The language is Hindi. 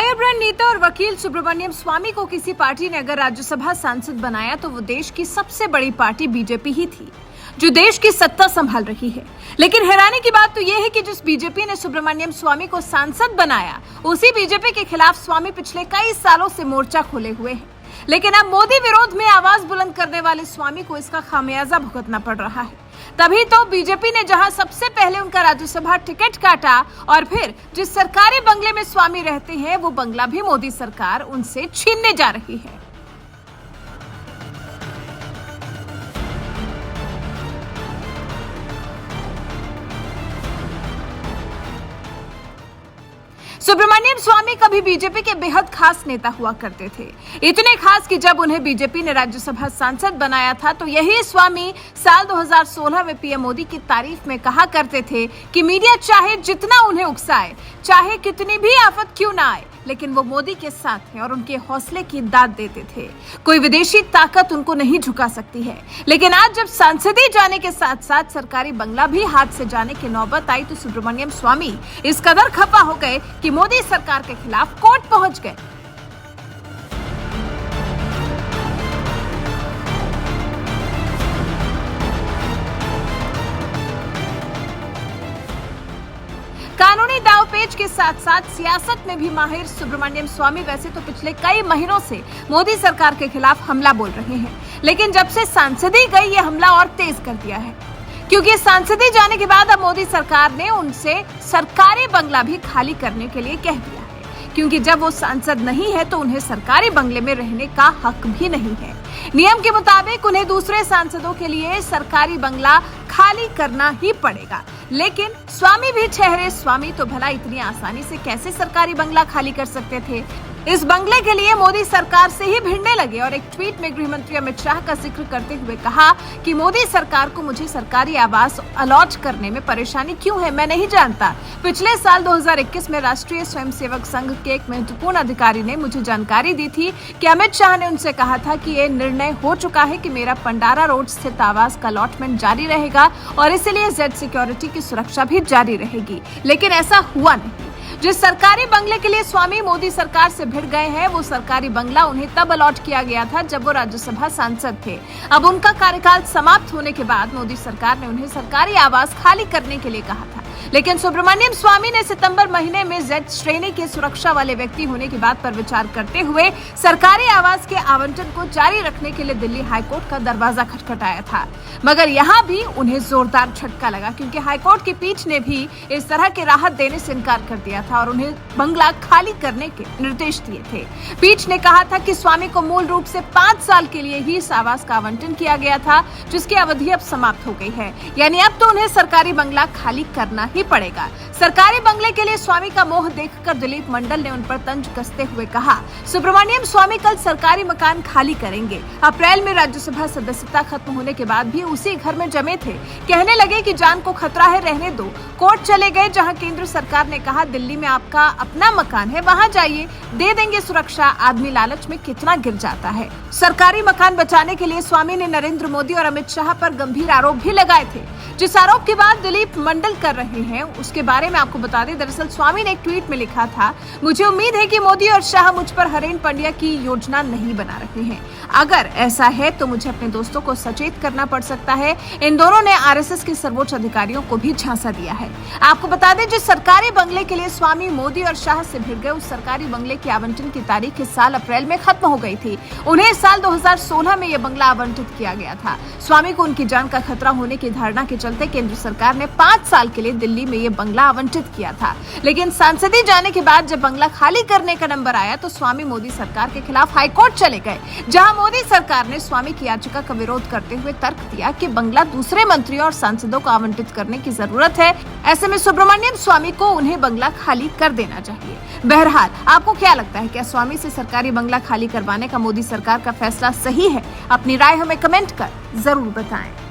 फायरब्रांड नेता और वकील सुब्रमण्यम स्वामी को किसी पार्टी ने अगर राज्यसभा सांसद बनाया तो वो देश की सबसे बड़ी पार्टी बीजेपी ही थी, जो देश की सत्ता संभाल रही है। लेकिन हैरानी की बात तो यह है कि जिस बीजेपी ने सुब्रमण्यम स्वामी को सांसद बनाया, उसी बीजेपी के खिलाफ स्वामी पिछले कई सालों से मोर्चा खोले हुए हैं। लेकिन अब मोदी विरोध में आवाज बुलंद करने वाले स्वामी को इसका खामियाजा भुगतना पड़ रहा है। तभी तो बीजेपी ने जहां सबसे पहले उनका राज्यसभा टिकट काटा और फिर जिस सरकारी बंगले में स्वामी रहते हैं, वो बंगला भी मोदी सरकार उनसे छीनने जा रही है। सुब्रमण्यम स्वामी कभी बीजेपी के बेहद खास नेता हुआ करते थे, इतने खास कि जब उन्हें बीजेपी ने राज्यसभा सांसद बनाया था तो यही स्वामी साल 2016 में पीएम मोदी की तारीफ में कहा करते थे कि मीडिया चाहे जितना उन्हें उकसाए, चाहे कितनी भी आफत क्यों ना आए, लेकिन वो मोदी के साथ हैं और उनके हौसले की दाद देते थे। कोई विदेशी ताकत उनको नहीं झुका सकती है। लेकिन आज जब सांसदी जाने के साथ साथ सरकारी बंगला भी हाथ से जाने की नौबत आई तो सुब्रमण्यम स्वामी इस कदर खफा हो गए कि मोदी सरकार के खिलाफ कोर्ट पहुंच गए। कानूनी दांवपेच के साथ साथ सियासत में भी माहिर सुब्रमण्यम स्वामी वैसे तो पिछले कई महीनों से मोदी सरकार के खिलाफ हमला बोल रहे हैं, लेकिन जब से सांसदी गई ये हमला और तेज कर दिया है, क्योंकि सांसदी जाने के बाद अब मोदी सरकार ने उनसे सरकारी बंगला भी खाली करने के लिए कह दिया है, क्योंकि जब वो सांसद नहीं है तो उन्हें सरकारी बंगले में रहने का हक भी नहीं है। नियम के मुताबिक उन्हें दूसरे सांसदों के लिए सरकारी बंगला खाली करना ही पड़ेगा। लेकिन स्वामी भी ठहरे स्वामी, तो भला इतनी आसानी से कैसे सरकारी बंगला खाली कर सकते थे? इस बंगले के लिए मोदी सरकार से ही भिड़ने लगे और एक ट्वीट में गृह मंत्री अमित शाह का जिक्र करते हुए कहा कि मोदी सरकार को मुझे सरकारी आवास अलॉट करने में परेशानी क्यों है, मैं नहीं जानता। पिछले साल 2021 में राष्ट्रीय स्वयंसेवक संघ के एक महत्वपूर्ण अधिकारी ने मुझे जानकारी दी थी कि अमित शाह ने उनसे कहा था कि ये निर्णय हो चुका है कि मेरा पंडारा रोड स्थित आवास का अलॉटमेंट जारी रहेगा और इसलिए जेड सिक्योरिटी की सुरक्षा भी जारी रहेगी। लेकिन ऐसा हुआ नहीं। जिस सरकारी बंगले के लिए स्वामी मोदी सरकार से भिड़ गए हैं, वो सरकारी बंगला उन्हें तब अलॉट किया गया था जब वो राज्यसभा सांसद थे। अब उनका कार्यकाल समाप्त होने के बाद मोदी सरकार ने उन्हें सरकारी आवास खाली करने के लिए कहा था। लेकिन सुब्रमण्यम स्वामी ने सितंबर महीने में जेड श्रेणी के सुरक्षा वाले व्यक्ति होने की बात पर विचार करते हुए सरकारी आवास के आवंटन को जारी रखने के लिए दिल्ली हाईकोर्ट का दरवाजा खटखटाया था। मगर यहाँ भी उन्हें जोरदार झटका लगा, क्योंकि हाईकोर्ट की पीठ ने भी इस तरह की राहत देने से इनकार कर दिया था और उन्हें बंगला खाली करने के निर्देश दिए थे। पीठ ने कहा था कि स्वामी को मूल रूप से 5 साल के लिए ही इस आवास का आवंटन किया गया था, जिसकी अवधि अब समाप्त हो गई है। यानी अब तो उन्हें सरकारी बंगला खाली करना ही पड़ेगा। सरकारी बंगले के लिए स्वामी का मोह देखकर दिलीप मंडल ने उन पर तंज कसते हुए कहा, सुब्रमण्यम स्वामी कल सरकारी मकान खाली करेंगे। अप्रैल में राज्यसभा सदस्यता खत्म होने के बाद भी उसी घर में जमे थे। कहने लगे कि जान को खतरा है, रहने दो। कोर्ट चले गए, जहां केंद्र सरकार ने कहा दिल्ली में आपका अपना मकान है, वहां जाइए, दे देंगे सुरक्षा। आदमी लालच में कितना गिर जाता है। सरकारी मकान बचाने के लिए स्वामी ने नरेंद्र मोदी और अमित शाह पर गंभीर आरोप भी लगाए थे। जिस आरोप की बात दिलीप मंडल कर रहे हैं उसके बारे में आपको बता दें, दरअसल स्वामी ने एक ट्वीट में लिखा था, मुझे उम्मीद है कि मोदी और शाह मुझ पर हरेन पंड्या की योजना नहीं बना रहे हैं। अगर ऐसा है तो मुझे अपने दोस्तों को सचेत करना पड़ सकता है। इन दोनों ने आरएसएस के सर्वोच्च अधिकारियों को भी झांसा दिया है। आपको बता दें, जिस सरकारी बंगले के लिए स्वामी मोदी और शाह से भिड़ गए, उस सरकारी बंगले की आवंटन की तारीख इस साल अप्रैल में खत्म हो गई थी। उन्हें साल 2016 में यह बंगला आवंटित किया गया था। स्वामी को उनकी जान का खतरा होने की धारणा के चलते केंद्र सरकार ने 5 साल के लिए दिल्ली में ये बंगला आवंटित किया था। लेकिन सांसदी जाने के बाद जब बंगला खाली करने का नंबर आया तो स्वामी मोदी सरकार के खिलाफ हाईकोर्ट चले गए, जहां मोदी सरकार ने स्वामी की याचिका का विरोध करते हुए तर्क दिया कि बंगला दूसरे मंत्रियों और सांसदों को आवंटित करने की जरूरत है। ऐसे में सुब्रमण्यम स्वामी को उन्हें बंगला खाली कर देना चाहिए। बहरहाल, आपको क्या लगता है, क्या स्वामी से सरकारी बंगला खाली करवाने का मोदी सरकार का फैसला सही है? अपनी राय हमें कमेंट कर जरूर बताएं।